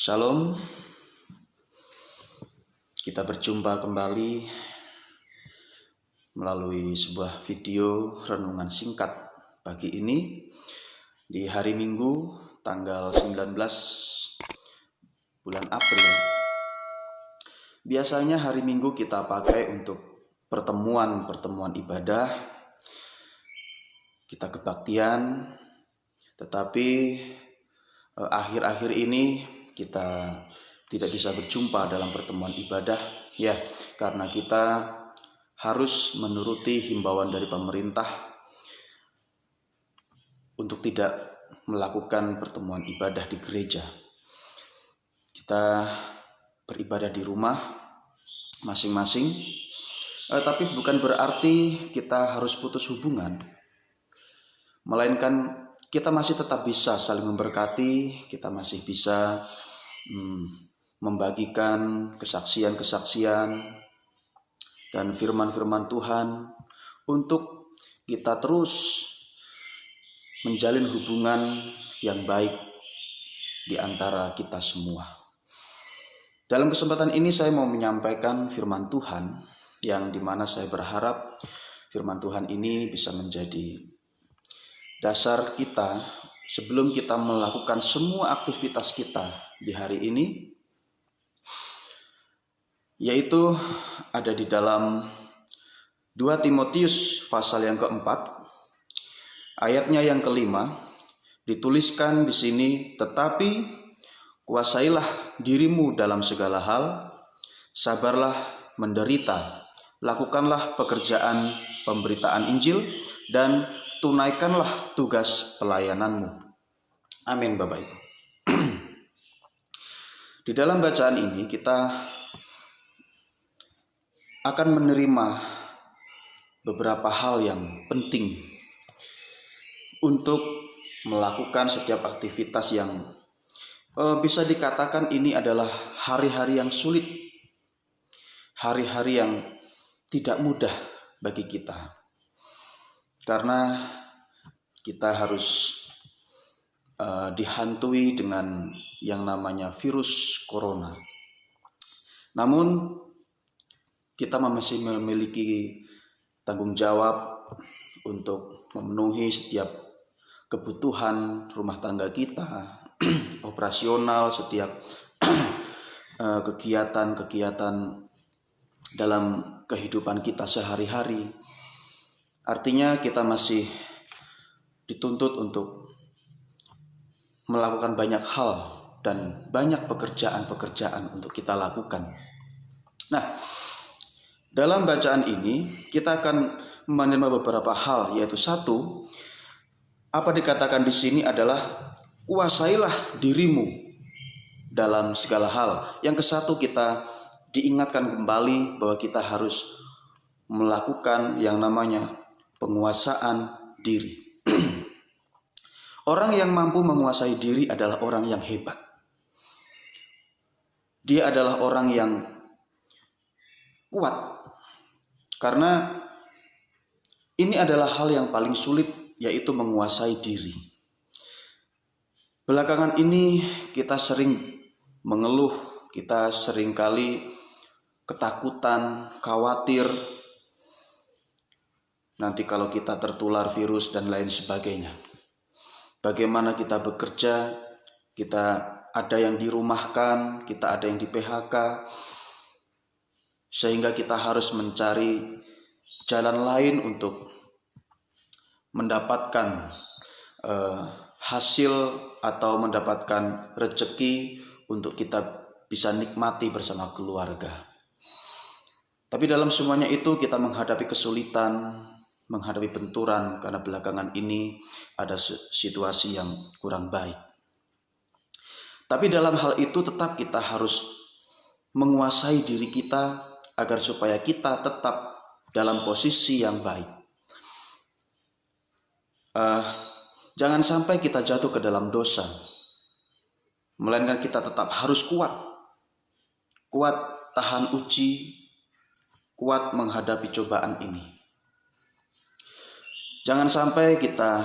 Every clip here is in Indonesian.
Shalom, kita berjumpa kembali melalui sebuah video renungan singkat pagi ini di hari Minggu tanggal 19 bulan April. Biasanya hari Minggu kita pakai untuk pertemuan ibadah, kita kebaktian, tetapi akhir-akhir ini kita tidak bisa berjumpa dalam pertemuan ibadah ya, karena kita harus menuruti himbauan dari pemerintah untuk tidak melakukan pertemuan ibadah di gereja. Kita beribadah di rumah masing-masing, tapi bukan berarti kita harus putus hubungan, melainkan kita masih tetap bisa saling memberkati, kita masih bisa membagikan kesaksian-kesaksian dan firman-firman Tuhan untuk kita terus menjalin hubungan yang baik di antara kita semua. Dalam kesempatan ini saya mau menyampaikan firman Tuhan yang dimana saya berharap firman Tuhan ini bisa menjadi dasar kita sebelum kita melakukan semua aktivitas kita di hari ini, yaitu ada di dalam 2 Timotius pasal yang keempat, ayatnya yang kelima, dituliskan di sini, tetapi kuasailah dirimu dalam segala hal, sabarlah menderita, lakukanlah pekerjaan pemberitaan Injil, dan tunaikanlah tugas pelayananmu. Amin, Bapak Ibu. Di dalam bacaan ini kita akan menerima beberapa hal yang penting untuk melakukan setiap aktivitas yang bisa dikatakan ini adalah hari-hari yang sulit, hari-hari yang tidak mudah bagi kita. Karena kita harus dihantui dengan yang namanya virus corona. Namun kita masih memiliki tanggung jawab untuk memenuhi setiap kebutuhan rumah tangga kita, operasional setiap kegiatan-kegiatan dalam kehidupan kita sehari-hari. Artinya kita masih dituntut untuk melakukan banyak hal dan banyak pekerjaan-pekerjaan untuk kita lakukan. Nah, dalam bacaan ini kita akan menerima beberapa hal, yaitu satu, apa dikatakan di sini adalah kuasailah dirimu dalam segala hal. Yang kesatu, kita diingatkan kembali bahwa kita harus melakukan yang namanya penguasaan diri. Orang yang mampu menguasai diri adalah orang yang hebat. Dia adalah orang yang kuat. Karena ini adalah hal yang paling sulit, yaitu menguasai diri. Belakangan ini kita sering mengeluh, kita seringkali ketakutan, khawatir, nanti kalau kita tertular virus dan lain sebagainya. Bagaimana kita bekerja, kita ada yang dirumahkan, kita ada yang di PHK, sehingga kita harus mencari jalan lain untuk mendapatkan hasil atau mendapatkan rezeki untuk kita bisa nikmati bersama keluarga. Tapi dalam semuanya itu kita menghadapi kesulitan, menghadapi benturan, karena belakangan ini ada situasi yang kurang baik. Tapi dalam hal itu tetap kita harus menguasai diri kita agar supaya kita tetap dalam posisi yang baik. Jangan sampai kita jatuh ke dalam dosa, melainkan kita tetap harus kuat tahan uji, kuat menghadapi cobaan ini. Jangan sampai kita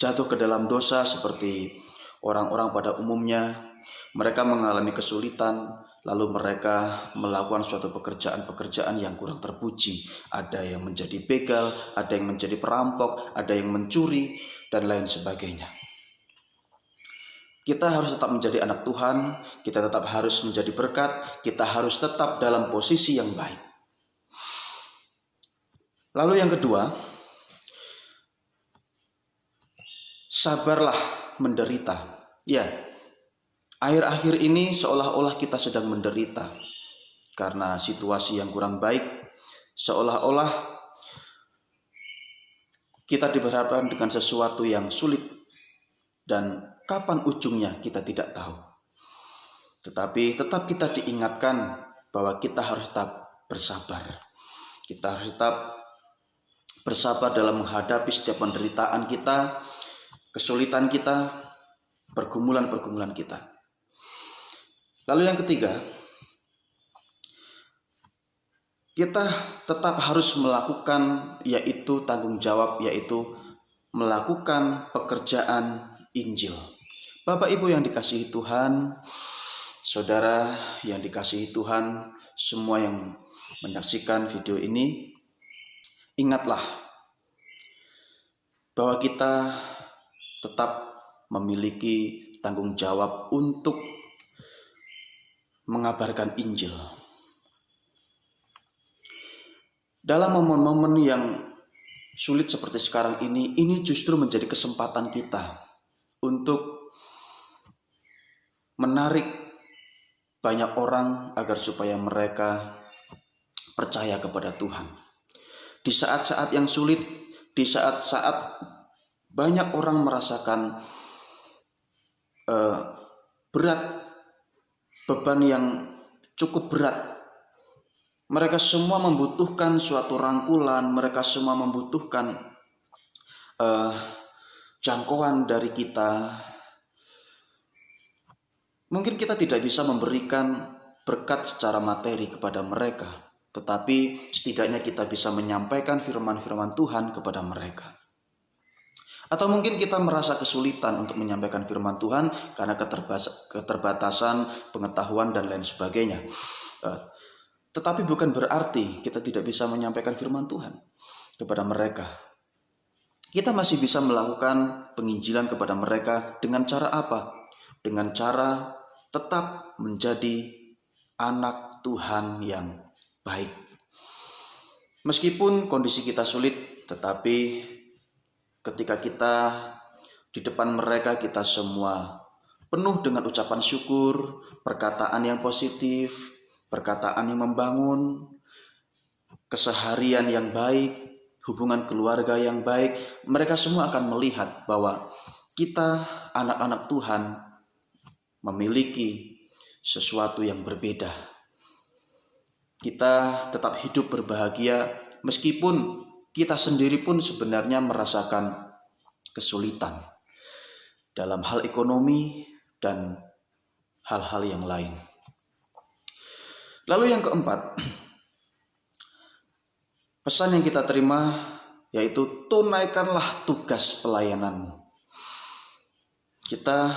jatuh ke dalam dosa seperti Orang-orang pada umumnya mereka mengalami kesulitan, lalu mereka melakukan suatu pekerjaan-pekerjaan yang kurang terpuji. Ada yang menjadi begal, ada yang menjadi perampok, ada yang mencuri, dan lain sebagainya. Kita harus tetap menjadi anak Tuhan, kita tetap harus menjadi berkat, kita harus tetap dalam posisi yang baik. Lalu yang kedua, sabarlah menderita. Ya, akhir-akhir ini seolah-olah kita sedang menderita karena situasi yang kurang baik. Seolah-olah kita diperhadapkan dengan sesuatu yang sulit dan kapan ujungnya kita tidak tahu. Tetapi tetap kita diingatkan bahwa kita harus tetap bersabar. Kita harus tetap bersabar dalam menghadapi setiap penderitaan kita, kesulitan kita, pergumulan-pergumulan kita. Lalu yang ketiga, kita tetap harus melakukan yaitu tanggung jawab, yaitu melakukan pekerjaan Injil. Bapak Ibu yang dikasihi Tuhan, saudara yang dikasihi Tuhan, semua yang menyaksikan video ini, ingatlah bahwa kita tetap memiliki tanggung jawab untuk mengabarkan Injil. Dalam momen-momen yang sulit seperti sekarang ini justru menjadi kesempatan kita untuk menarik banyak orang agar supaya mereka percaya kepada Tuhan. Di saat-saat yang sulit, di saat-saat banyak orang merasakan berat, beban yang cukup berat. Mereka semua membutuhkan suatu rangkulan, mereka semua membutuhkan jangkauan dari kita. Mungkin kita tidak bisa memberikan berkat secara materi kepada mereka, tetapi setidaknya kita bisa menyampaikan firman-firman Tuhan kepada mereka. Atau mungkin kita merasa kesulitan untuk menyampaikan firman Tuhan karena keterbatasan pengetahuan dan lain sebagainya. Tetapi bukan berarti kita tidak bisa menyampaikan firman Tuhan kepada mereka. Kita masih bisa melakukan penginjilan kepada mereka dengan cara apa? Dengan cara tetap menjadi anak Tuhan yang baik. Meskipun kondisi kita sulit, tetapi ketika kita di depan mereka, kita semua penuh dengan ucapan syukur, perkataan yang positif, perkataan yang membangun, keseharian yang baik, hubungan keluarga yang baik. Mereka semua akan melihat bahwa kita anak-anak Tuhan memiliki sesuatu yang berbeda. Kita tetap hidup berbahagia meskipun kita sendiri pun sebenarnya merasakan kesulitan dalam hal ekonomi dan hal-hal yang lain. Lalu yang keempat, pesan yang kita terima yaitu tunaikanlah tugas pelayananmu. Kita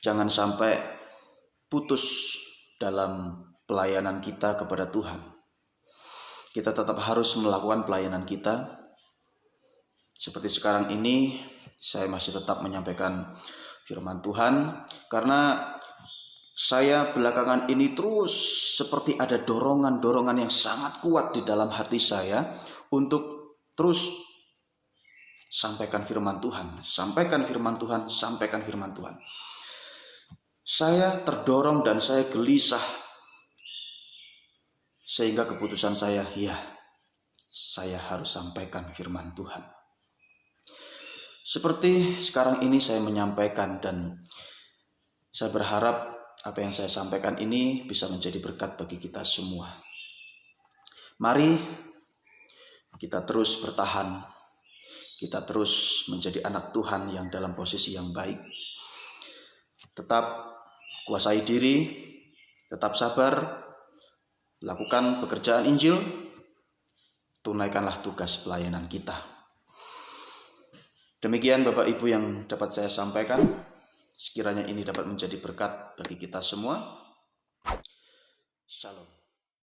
jangan sampai putus dalam pelayanan kita kepada Tuhan. Kita tetap harus melakukan pelayanan kita. Seperti sekarang ini, saya masih tetap menyampaikan firman Tuhan karena saya belakangan ini terus seperti ada dorongan-dorongan yang sangat kuat di dalam hati saya untuk terus sampaikan firman Tuhan, sampaikan firman Tuhan, sampaikan firman Tuhan. Saya terdorong dan saya gelisah sehingga keputusan saya, saya harus sampaikan firman Tuhan. Seperti sekarang ini saya menyampaikan dan saya berharap apa yang saya sampaikan ini bisa menjadi berkat bagi kita semua. Mari kita terus bertahan. Kita terus menjadi anak Tuhan yang dalam posisi yang baik. Tetap kuasai diri, tetap sabar, lakukan pekerjaan Injil, tunaikanlah tugas pelayanan kita. Demikian Bapak Ibu yang dapat saya sampaikan. Sekiranya ini dapat menjadi berkat bagi kita semua. Shalom.